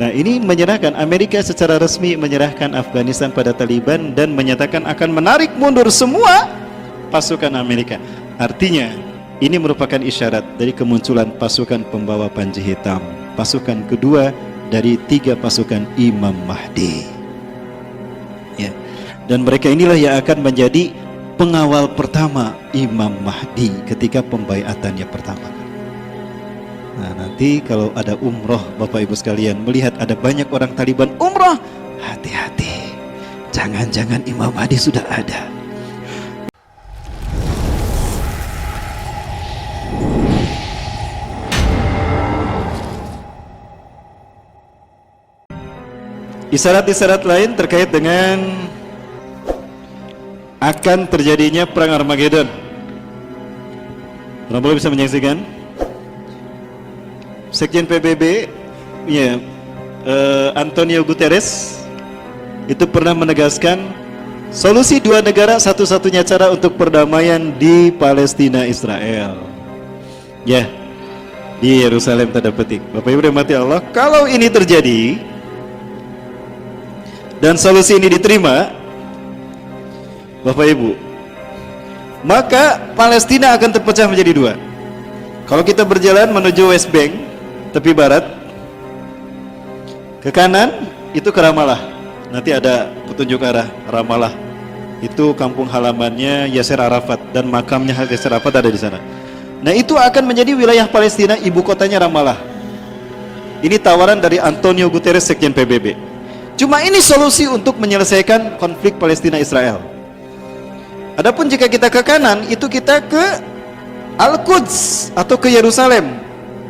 Nah, ini menyerahkan, Amerika secara resmi menyerahkan Afghanistan pada Taliban dan menyatakan akan menarik mundur semua pasukan Amerika. Artinya, ini merupakan isyarat dari kemunculan pasukan pembawa panji hitam, pasukan kedua dari 3 pasukan Imam Mahdi. Ya. Dan mereka inilah yang akan menjadi pengawal pertama Imam Mahdi ketika pembaiatannya pertama. Nah, nanti kalau ada umroh, Bapak Ibu sekalian, melihat ada banyak orang Taliban umroh, hati-hati, jangan-jangan Imam Mahdi sudah ada. Isyarat-isyarat lain terkait dengan akan terjadinya perang Armageddon. Orang bisa menyaksikan? Sekjen PBB, ya, Antonio Guterres itu pernah menegaskan solusi 2 negara satu-satunya cara untuk perdamaian di Palestina Israel. Ya, di Yerusalem tanda petik. Bapak Ibu dirahmati Allah, kalau ini terjadi dan solusi ini diterima, Bapak Ibu, maka Palestina akan terpecah menjadi 2. Kalau kita berjalan menuju West Bank, tepi barat, ke kanan itu ke Ramallah. Nanti ada petunjuk arah Ramallah. Itu kampung halamannya Yasser Arafat dan makamnya Yasser Arafat ada di sana. Nah, itu akan menjadi wilayah Palestina, ibu kotanya Ramallah. Ini tawaran dari Antonio Guterres, Sekjen PBB. Cuma ini solusi untuk menyelesaikan konflik Palestina Israel. Adapun jika kita ke kanan, itu kita ke Al-Quds atau ke Yerusalem.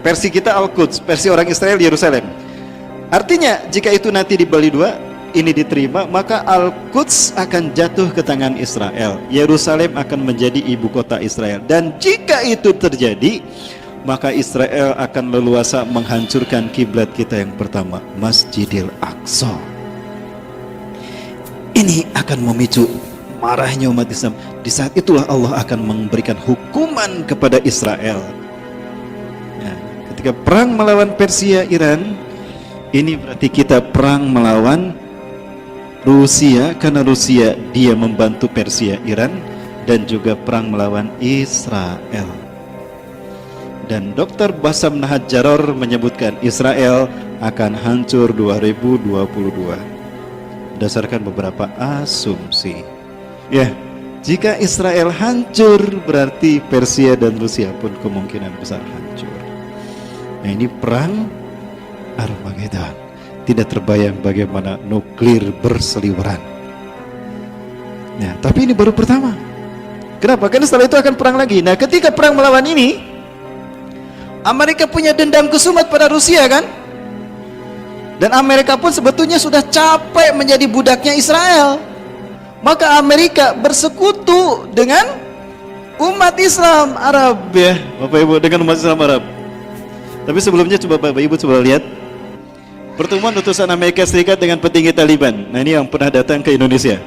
Versi kita Al-Quds, versi orang Israel Yerusalem. Artinya jika itu nanti dibagi 2, ini diterima, maka Al-Quds akan jatuh ke tangan Israel. Yerusalem akan menjadi ibu kota Israel. Dan jika itu terjadi, maka Israel akan leluasa menghancurkan kiblat kita yang pertama, Masjidil Aqsa. Ini akan memicu marahnya umat Islam. Di saat itulah Allah akan memberikan hukuman kepada Israel. Ketika perang melawan Persia, Iran, ini berarti kita perang melawan Rusia, karena Rusia dia membantu Persia, Iran, dan juga perang melawan Israel. Dan Dr. Bassam Nahjar menyebutkan Israel akan hancur 2022 berdasarkan beberapa asumsi. Ya, jika Israel hancur berarti Persia dan Rusia pun kemungkinan besar hancur. Nah, ini perang Armageddon. Tidak terbayang bagaimana nuklir berseliweran. Nah, tapi ini baru pertama. Kenapa? Karena setelah itu akan perang lagi. Nah, ketika perang melawan ini, Amerika punya dendam kesumat pada Rusia, kan? Dan Amerika pun sebetulnya sudah capek menjadi budaknya Israel. Maka Amerika bersekutu dengan umat Islam Arab, ya, Bapak Ibu, dengan umat Islam Arab. Tapi sebelumnya coba Bapak Ibu coba lihat pertemuan utusan Amerika Serikat dengan petinggi Taliban. Nah, ini yang pernah datang ke Indonesia,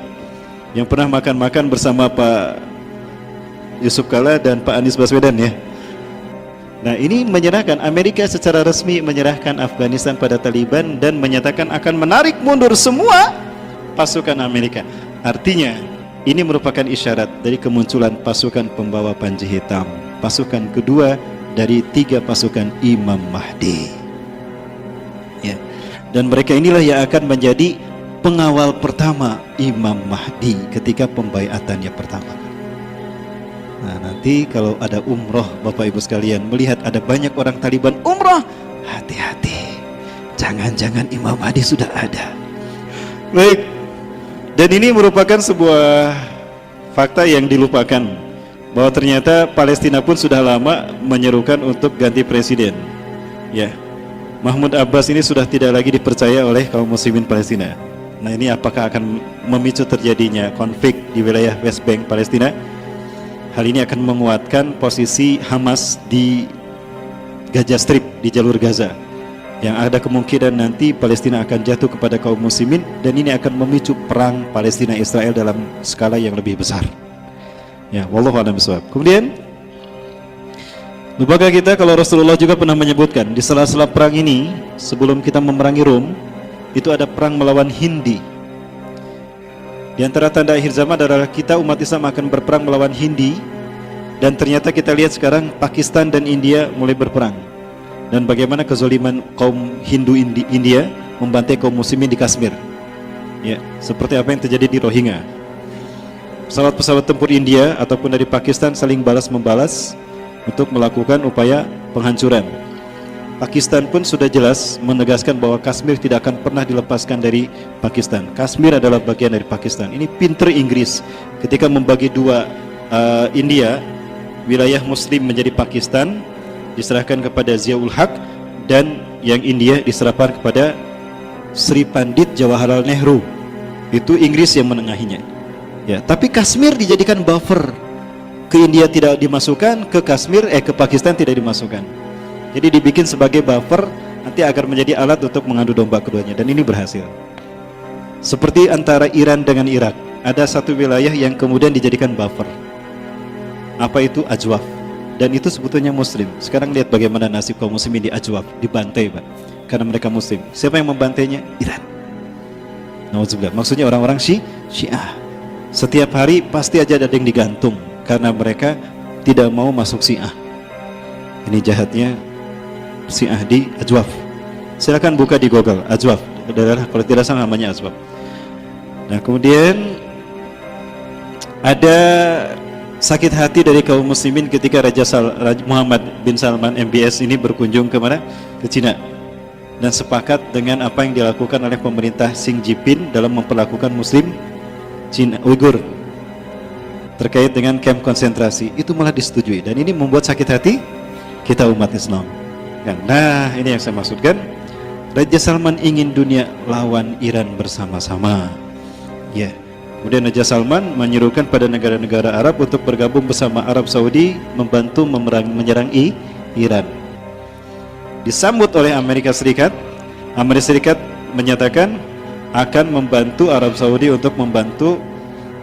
yang pernah makan-makan bersama Pak Yusuf Kalla dan Pak Anies Baswedan, ya. Nah, ini menyerahkan, Amerika secara resmi menyerahkan Afghanistan pada Taliban dan menyatakan akan menarik mundur semua pasukan Amerika. Artinya, ini merupakan isyarat dari kemunculan pasukan pembawa panji hitam, pasukan kedua dari 3 pasukan Imam Mahdi. Ya. Dan mereka inilah yang akan menjadi pengawal pertama Imam Mahdi ketika pembaiatannya pertama. Nah, nanti kalau ada umroh, Bapak Ibu sekalian, melihat ada banyak orang Taliban umroh, hati-hati, jangan-jangan Imam Mahdi sudah ada. Baik. Dan ini merupakan sebuah fakta yang dilupakan, bahwa ternyata Palestina pun sudah lama menyerukan untuk ganti presiden. Ya, Mahmud Abbas ini sudah tidak lagi dipercaya oleh kaum muslimin Palestina. Nah, ini apakah akan memicu terjadinya konflik di wilayah West Bank Palestina? Hal ini akan menguatkan posisi Hamas di Gaza Strip, di jalur Gaza, yang ada kemungkinan nanti Palestina akan jatuh kepada kaum muslimin, dan ini akan memicu perang Palestina Israel dalam skala yang lebih besar. Ya, wallahu a'lam bishawab. Kemudian Lupakah kita kalau Rasulullah juga pernah menyebutkan di sela-sela perang ini, sebelum kita memerangi Rom, itu ada perang melawan Hindi. Di antara tanda akhir zaman adalah kita umat Islam akan berperang melawan Hindi. Dan ternyata kita lihat sekarang Pakistan dan India mulai berperang. Dan bagaimana kezaliman kaum Hindu India membantai kaum muslimin di Kashmir. Ya, seperti apa yang terjadi di Rohingya. Pesawat-pesawat tempur India ataupun dari Pakistan saling balas-membalas untuk melakukan upaya penghancuran. Pakistan pun sudah jelas menegaskan bahwa Kashmir tidak akan pernah dilepaskan dari Pakistan. Kashmir adalah bagian dari Pakistan. Ini pinter Inggris ketika membagi dua India, wilayah Muslim menjadi Pakistan, diserahkan kepada Ziaul Haq, dan yang India diserahkan kepada Sri Pandit Jawaharlal Nehru. Itu Inggris yang menengahinya. Ya, tapi Kashmir dijadikan buffer. Ke India tidak dimasukkan, ke Kashmir ke Pakistan tidak dimasukkan. Jadi dibikin sebagai buffer nanti agar menjadi alat untuk mengadu domba keduanya, dan ini berhasil. Seperti antara Iran dengan Irak, ada satu wilayah yang kemudian dijadikan buffer. Apa itu? Ajwaf. Dan itu sebetulnya Muslim. Sekarang lihat bagaimana nasib kaum muslimin di Ajwaf, dibantai Pak, karena mereka Muslim. Siapa yang membantainya? Iran. Nauzubillah. Maksudnya orang-orang Syiah. Setiap hari pasti aja ada yang digantung karena mereka tidak mau masuk Syiah. Ini jahatnya Syiah di Ajwaf. Silakan buka di Google Ajwaf. Daerah kalau tidak salah namanya Ajwaf. Nah, kemudian ada sakit hati dari kaum muslimin ketika Raja Muhammad bin Salman MBS ini berkunjung ke mana? Ke Cina. Dan sepakat dengan apa yang dilakukan oleh pemerintah Xi Jinping dalam memperlakukan muslim Cina Uighur terkait dengan kamp konsentrasi, itu malah disetujui, dan ini membuat sakit hati kita umat Islam. Nah, ini yang saya maksudkan. Raja Salman ingin dunia lawan Iran bersama-sama. Ya. Kemudian Raja Salman menyerukan pada negara-negara Arab untuk bergabung bersama Arab Saudi membantu menyerang Iran. Disambut oleh Amerika Serikat. Amerika Serikat menyatakan akan membantu Arab Saudi untuk membantu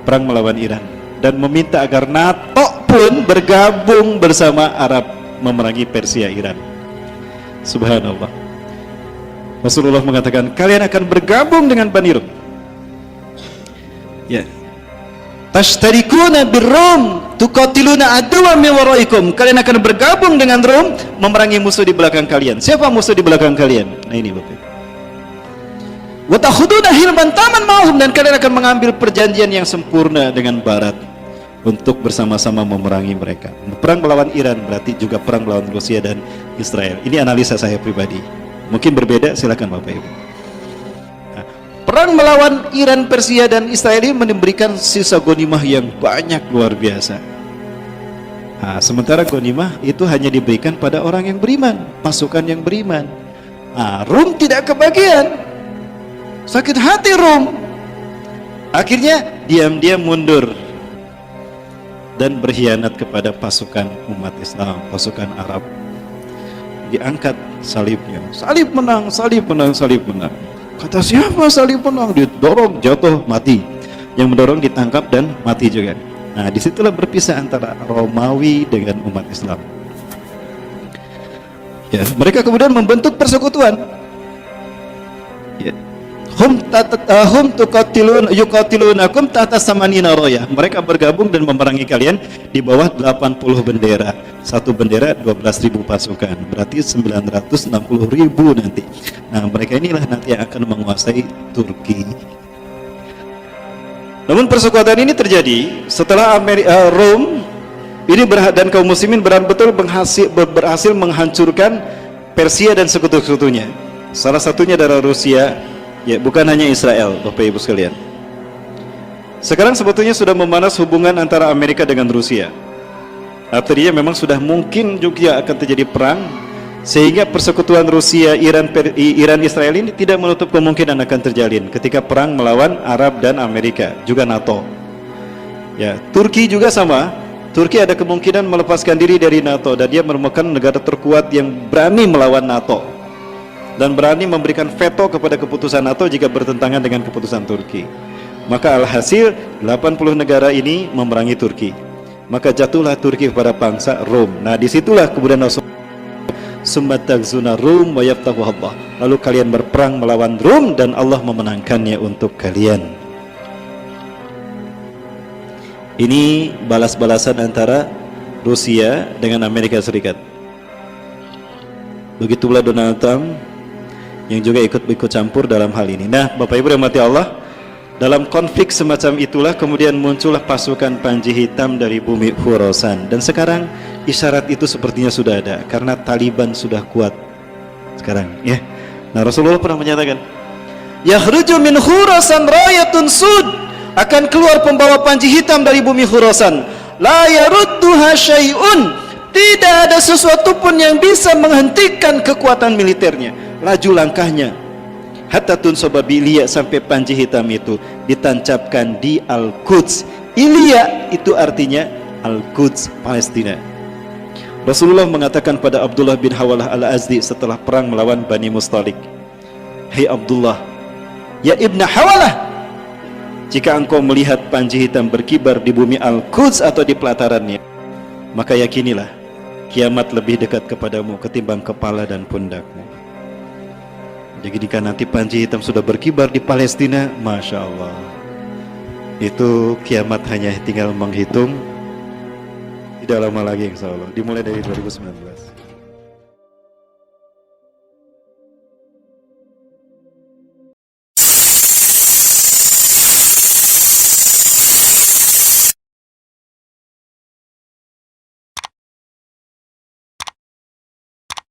perang melawan Iran, dan meminta agar NATO pun bergabung bersama Arab memerangi Persia Iran. Subhanallah. Rasulullah mengatakan kalian akan bergabung dengan Bani Rum. Ya. Tashtarikuna birrum tuqatiluna aduwwan min waraikum. Kalian akan bergabung dengan Rum memerangi musuh di belakang kalian. Siapa musuh di belakang kalian? Nah, ini Bapak. Wa takhuduna hilman taman ma'hum, dan kalian akan mengambil perjanjian yang sempurna dengan Barat untuk bersama-sama memerangi mereka. Perang melawan Iran berarti juga perang melawan Rusia dan Israel. Ini analisa saya pribadi. Mungkin berbeda, silakan Bapak Ibu. Nah, perang melawan Iran, Persia dan Israel ini memberikan sisa ghanimah yang banyak, luar biasa. Nah, sementara ghanimah itu hanya diberikan pada orang yang beriman, pasukan yang beriman. Nah, Rum tidak kebagian. Sakit hati Rum. Akhirnya diam-diam mundur dan berkhianat kepada pasukan umat Islam, pasukan Arab. Diangkat salibnya. Salib menang, salib menang, salib menang. Kata siapa salib menang? Didorong, jatuh, mati. Yang mendorong ditangkap dan mati juga. Nah, disitulah berpisah antara Romawi dengan umat Islam. Ya, mereka kemudian membentuk persekutuan. Ya. Hum yuqatilunakum tahta samanina raya. Mereka bergabung dan memerangi kalian di bawah 80 bendera. Satu bendera 12.000 pasukan, berarti 960.000 nanti. Nah, mereka inilah nanti yang akan menguasai Turki. Namun persekutuan ini terjadi setelah Rom ini dan kaum muslimin betul-betul berhasil menghancurkan Persia dan sekutu-sekutunya. Salah satunya adalah Rusia. Ya, bukan hanya Israel, Bapak Ibu sekalian. Sekarang sebetulnya sudah memanas hubungan antara Amerika dengan Rusia. Artinya memang sudah mungkin juga akan terjadi perang, sehingga persekutuan Rusia, Iran, Israel ini tidak menutup kemungkinan akan terjalin ketika perang melawan Arab dan Amerika, juga NATO. Ya, Turki juga sama. Turki ada kemungkinan melepaskan diri dari NATO, dan dia merupakan negara terkuat yang berani melawan NATO dan berani memberikan veto kepada keputusan NATO jika bertentangan dengan keputusan Turki. Maka alhasil 80 negara ini memerangi Turki. maka jatuhlah Turki kepada bangsa Rom. Nah, disitulah kemudian Rasulullah summatagzuna Rum wa yaftahu Allah. Lalu kalian berperang melawan Rum dan Allah memenangkannya untuk kalian. Ini balas-balasan antara Rusia dengan Amerika Serikat. Begitu pula Donald Trump yang juga ikut campur dalam hal ini. Nah, Bapak Ibu yang mati Allah, dalam konflik semacam itulah kemudian muncullah pasukan Panji Hitam dari bumi Khurasan. Dan sekarang isyarat itu sepertinya sudah ada karena Taliban sudah kuat sekarang, ya. Nah, Rasulullah pernah menyatakan, "Yakhruju min Khurasan rayatun sud." Akan keluar pembawa Panji Hitam dari bumi Khurasan. La yarudduha syai'un. Tidak ada sesuatu pun yang bisa menghentikan kekuatan militernya. Laju langkahnya hatta tunsaba bi Ilya, sampai Panji Hitam itu ditancapkan di Al-Quds. Ilya itu artinya Al-Quds, Palestina. Rasulullah mengatakan pada Abdullah bin Hawalah Al-Azdi setelah perang melawan Bani Mustalik, "Hei Abdullah, ya Ibn Hawalah, jika engkau melihat Panji Hitam berkibar di bumi Al-Quds atau di pelatarannya, maka yakinilah kiamat lebih dekat kepadamu ketimbang kepala dan pundakmu." Jadi jika nanti Panji Hitam sudah berkibar di Palestina, Masya Allah, itu kiamat hanya tinggal menghitung. Tidak lama lagi insya Allah, dimulai dari 2019.